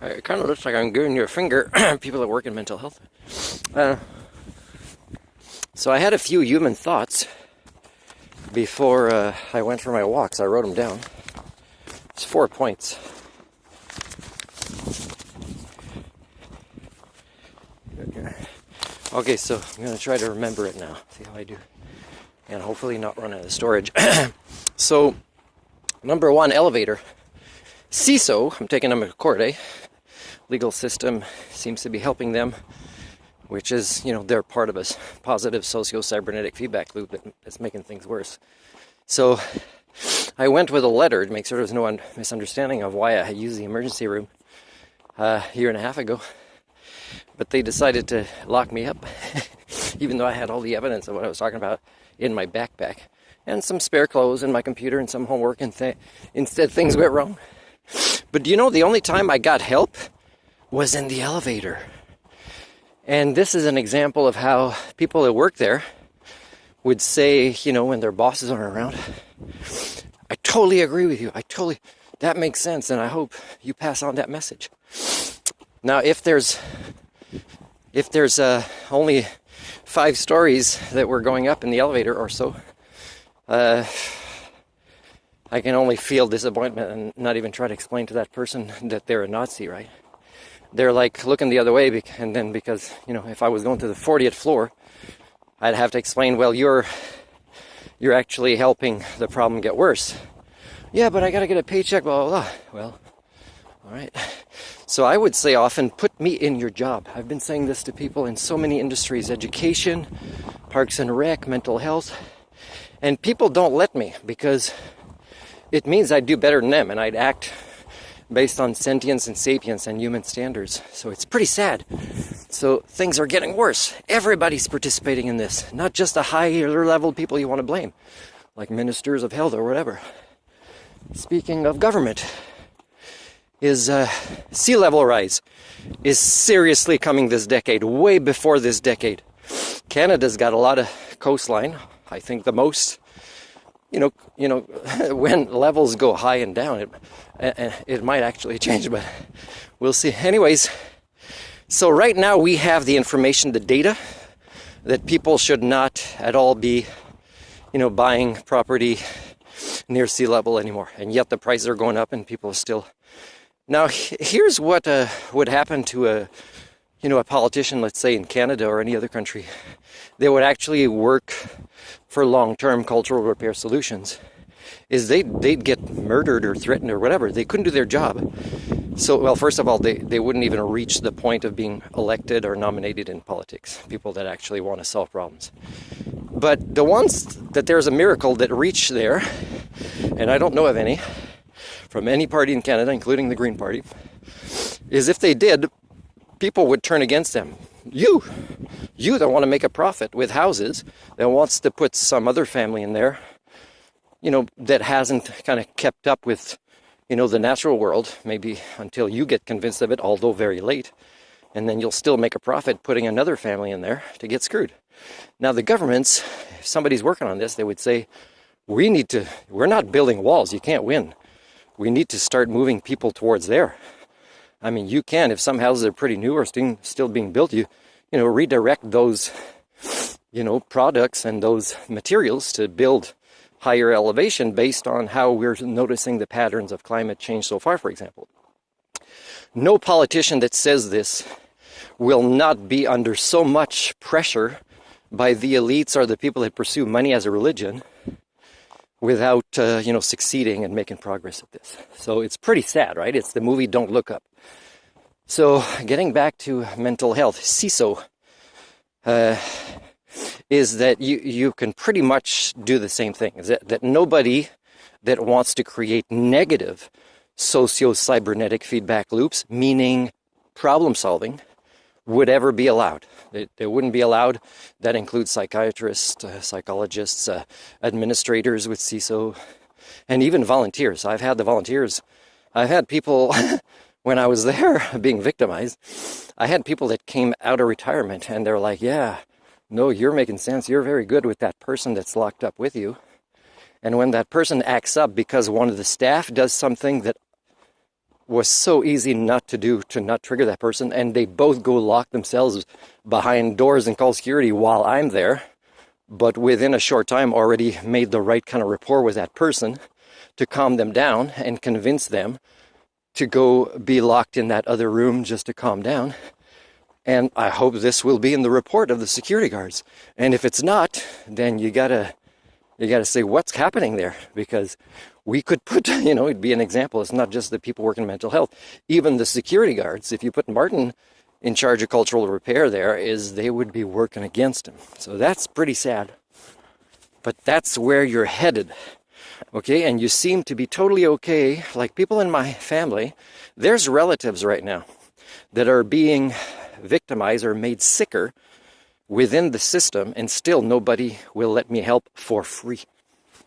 It kind of looks like I'm giving you a finger, people that work in mental health. So I had a few human thoughts before I went for my walks. I wrote them down. It's 4 points. Okay, so I'm going to try to remember it now. See how I do. And hopefully not run out of storage. So, number one, elevator. CISSSO, I'm taking them to Correlate. Legal system seems to be helping them, which is, they're part of a positive socio-cybernetic feedback loop that's making things worse. So I went with a letter to make sure there's no misunderstanding of why I used the emergency room a year and a half ago. But they decided to lock me up, even though I had all the evidence of what I was talking about in my backpack, and some spare clothes and my computer and some homework, and instead things went wrong. But the only time I got help was in the elevator. And this is an example of how people that work there would say, when their bosses aren't around, I totally agree with you. That makes sense, and I hope you pass on that message. Now, if there's only 5 stories that were going up in the elevator or so, I can only feel disappointment and not even try to explain to that person that they're a Nazi, right? They're like looking the other way, and then because, if I was going to the 40th floor, I'd have to explain, well, you're actually helping the problem get worse. Yeah, but I gotta get a paycheck, blah, blah, blah. Well, all right. So I would say often, put me in your job. I've been saying this to people in so many industries: education, parks and rec, mental health. And people don't let me because it means I'd do better than them, and I'd act based on sentience and sapience and human standards. So it's pretty sad. So things are getting worse. Everybody's participating in this, not just the higher level people you want to blame, like ministers of health or whatever. Speaking of government, is sea level rise is seriously coming this decade, way before this decade. Canada's got a lot of coastline. I think the most. When levels go high and down, it might actually change, but we'll see. Anyways, so right now we have the information, the data, that people should not at all be, buying property near sea level anymore. And yet the prices are going up and people are still... Now, here's what would happen to a politician, let's say in Canada or any other country. They would actually work for long-term cultural repair solutions. Is they'd get murdered or threatened or whatever. They couldn't do their job. So, well, first of all, they wouldn't even reach the point of being elected or nominated in politics. People that actually want to solve problems. But the ones that there's a miracle that reach there, and I don't know of any, from any party in Canada, including the Green Party, is if they did, people would turn against them. You that want to make a profit with houses, that wants to put some other family in there, that hasn't kind of kept up with, the natural world, maybe until you get convinced of it, although very late, and then you'll still make a profit putting another family in there to get screwed. Now the governments, if somebody's working on this, they would say, we're not building walls, you can't win. We need to start moving people towards there. I mean, you can, if some houses are pretty new or still being built, you redirect those, products and those materials to build higher elevation based on how we're noticing the patterns of climate change so far, for example. No politician that says this will not be under so much pressure by the elites or the people that pursue money as a religion without, succeeding and making progress at this. So it's pretty sad, right? It's the movie Don't Look Up. So getting back to mental health, CISSSO is that you can pretty much do the same thing. Is that nobody that wants to create negative socio-cybernetic feedback loops, meaning problem solving, would ever be allowed. They wouldn't be allowed. That includes psychiatrists, psychologists, administrators with CISSSO, and even volunteers. I've had people, when I was there being victimized, I had people that came out of retirement and they're like, yeah, no, you're making sense. You're very good with that person that's locked up with you. And when that person acts up because one of the staff does something that was so easy not to do, to not trigger that person, and they both go lock themselves behind doors and call security while I'm there, but within a short time already made the right kind of rapport with that person to calm them down and convince them to go be locked in that other room just to calm down. And I hope this will be in the report of the security guards. And if it's not, then you gotta say what's happening there, because we could put, it'd be an example. It's not just the people working in mental health. Even the security guards, if you put Martin in charge of cultural repair there, they would be working against him. So that's pretty sad. But that's where you're headed. Okay, and you seem to be totally okay. Like people in my family, there's relatives right now that are being victimized or made sicker within the system, and still nobody will let me help for free.